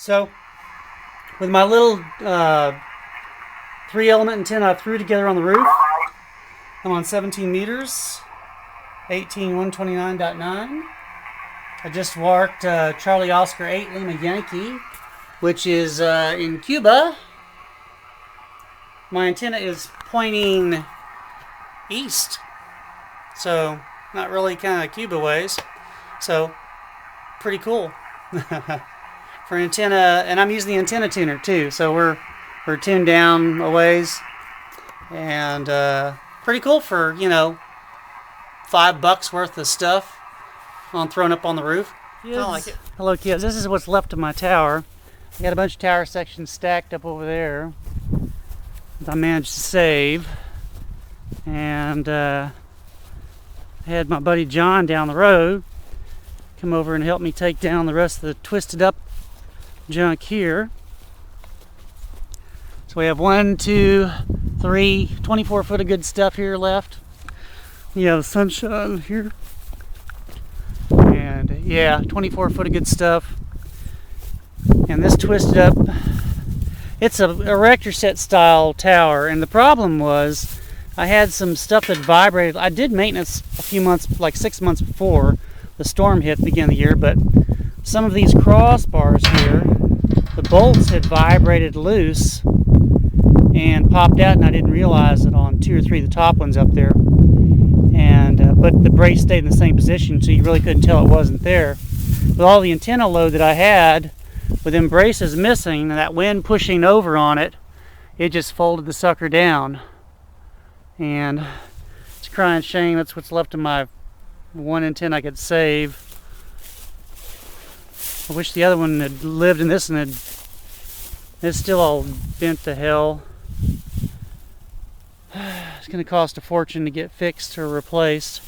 So, with my little 3-element antenna I threw together on the roof, I'm on 17 meters, 18129.9. I just marked Charlie Oscar 8 Lima Yankee, which is in Cuba. My antenna is pointing east, so not really kind of Cuba ways. So, pretty cool. For an antenna, and I'm using the antenna tuner too, so we're tuned down a ways, and pretty cool for, you know, $5 worth of stuff thrown up on the roof. Kids. I like it. Hello kids, this is what's left of my tower. I got a bunch of tower sections stacked up over there that I managed to save, and I had my buddy John down the road come over and help me take down the rest of the twisted up junk here. So we have 1, 2, 3, 24 foot of good stuff here left. You have sunshine here, and yeah, 24 foot of good stuff. And this twisted up, it's a erector set style tower, and the problem was I had some stuff that vibrated. I did maintenance a few months, like 6 months before the storm hit at the beginning of the year, but some of these crossbars here, the bolts had vibrated loose and popped out, and I didn't realize it on 2 or 3 of the top ones up there. And but the brace stayed in the same position, so you really couldn't tell it wasn't there. With all the antenna load that I had, with them braces missing and that wind pushing over on it, it just folded the sucker down. And it's a crying shame. That's what's left of my one antenna I could save. I wish the other one had lived in this, and it's still all bent to hell. It's going to cost a fortune to get fixed or replaced.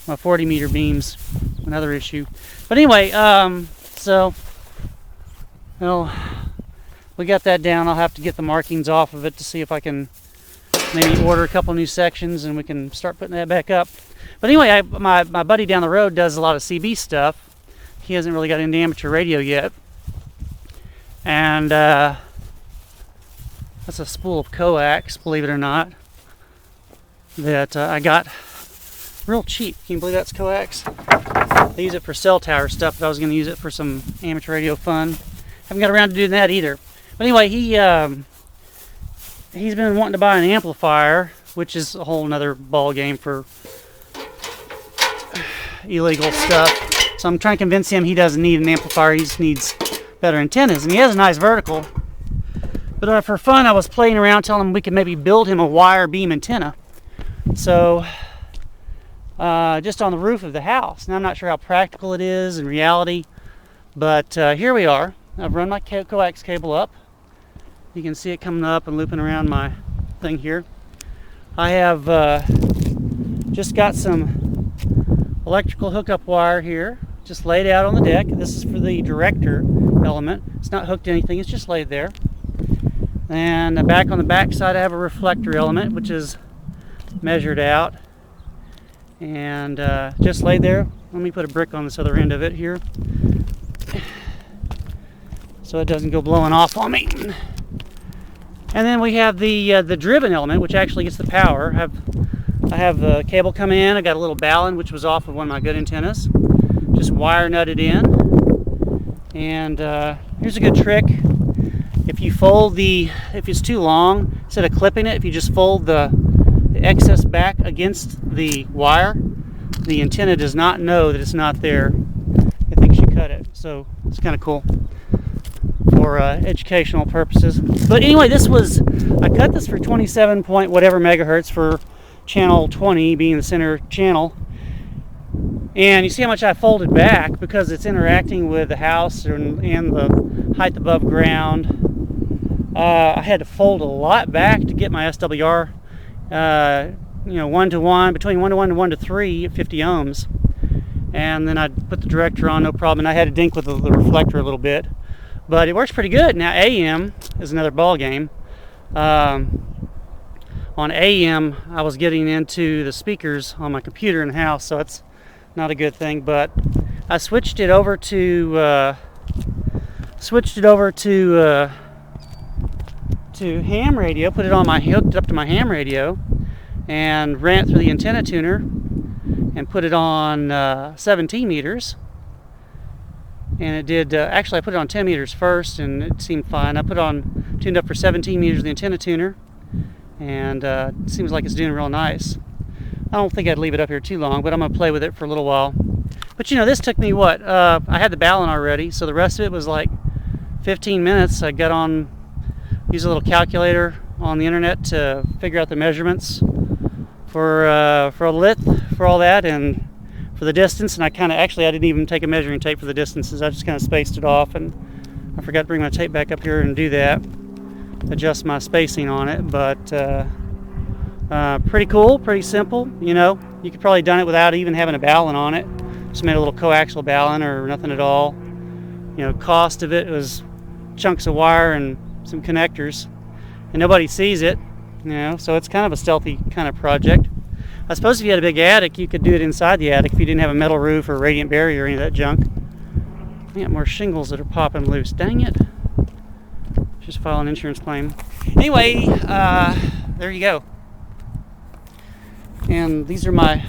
My 40 meter beam's another issue. But anyway, so, well, we got that down. I'll have to get the markings off of it to see if I can maybe order a couple new sections and we can start putting that back up. But anyway, my buddy down the road does a lot of CB stuff. He hasn't really got into amateur radio yet. And that's a spool of coax, believe it or not, that I got real cheap. Can you believe that's coax? I use it for cell tower stuff, but I was going to use it for some amateur radio fun. Haven't got around to doing that either. But anyway, he's been wanting to buy an amplifier, which is a whole nother ball game for illegal stuff. So I'm trying to convince him he doesn't need an amplifier, he just needs better antennas. And he has a nice vertical. But for fun, I was playing around telling him we could maybe build him a wire beam antenna. So, just on the roof of the house. Now I'm not sure how practical it is in reality, but here we are. I've run my coax cable up. You can see it coming up and looping around my thing here. I have just got some electrical hookup wire here, just laid out on the deck. This is for the director element. It's not hooked to anything, it's just laid there. And back on the back side I have a reflector element, which is measured out and just laid there. Let me put a brick on this other end of it here so it doesn't go blowing off on me. And then we have the driven element, which actually gets the power. I have the cable come in. I got a little ballon, which was off of one of my good antennas. Just wire nutted in. And here's a good trick. If you fold if it's too long, instead of clipping it, if you just fold the excess back against the wire, the antenna does not know that it's not there. It thinks you cut it. So it's kind of cool for educational purposes. But anyway, I cut this for 27 point whatever megahertz for channel 20 being the center channel. And you see how much I folded back because it's interacting with the house and the height above ground. I had to fold a lot back to get my SWR, 1 to 1, between 1 to 1 and 1 to 3 at 50 ohms. And then I'd put the director on, no problem. And I had to dink with the reflector a little bit. But it works pretty good. Now AM is another ball game. On AM, I was getting into the speakers on my computer in the house, so it's not a good thing. But I switched it over to switched it over to ham radio, hooked it up to my ham radio, and ran it through the antenna tuner and put it on 17 meters. And it did, actually I put it on 10 meters first and it seemed fine. I tuned up for 17 meters with the antenna tuner, and it seems like it's doing real nice. I don't think I'd leave it up here too long, but I'm going to play with it for a little while. But you know, this took me what? I had the balun already, so the rest of it was like 15 minutes. I got on, used a little calculator on the internet to figure out the measurements for a width, for all that, and for the distance. And I didn't even take a measuring tape for the distances. I just kind of spaced it off, and I forgot to bring my tape back up here and do that, adjust my spacing on it. But pretty cool, pretty simple. You know, you could probably done it without even having a balun on it. Just made a little coaxial balun or nothing at all. You know, cost of it was chunks of wire and some connectors, and nobody sees it. You know, so it's kind of a stealthy kind of project. I suppose if you had a big attic, you could do it inside the attic if you didn't have a metal roof or radiant barrier or any of that junk. I got more shingles that are popping loose. Dang it. Just file an insurance claim. Anyway, there you go. And these are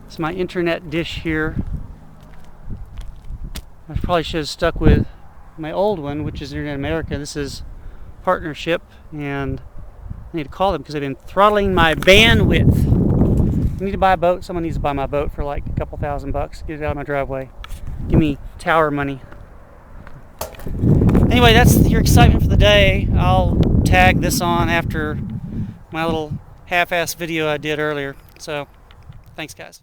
it's my internet dish here. I probably should have stuck with my old one, which is Internet America. This is partnership, and I need to call them because they've been throttling my bandwidth. I need to buy a boat. Someone needs to buy my boat for like a couple $1,000. Get it out of my driveway. Give me tower money. Anyway, that's your excitement for the day. I'll tag this on after my little half-assed video I did earlier. So, thanks guys.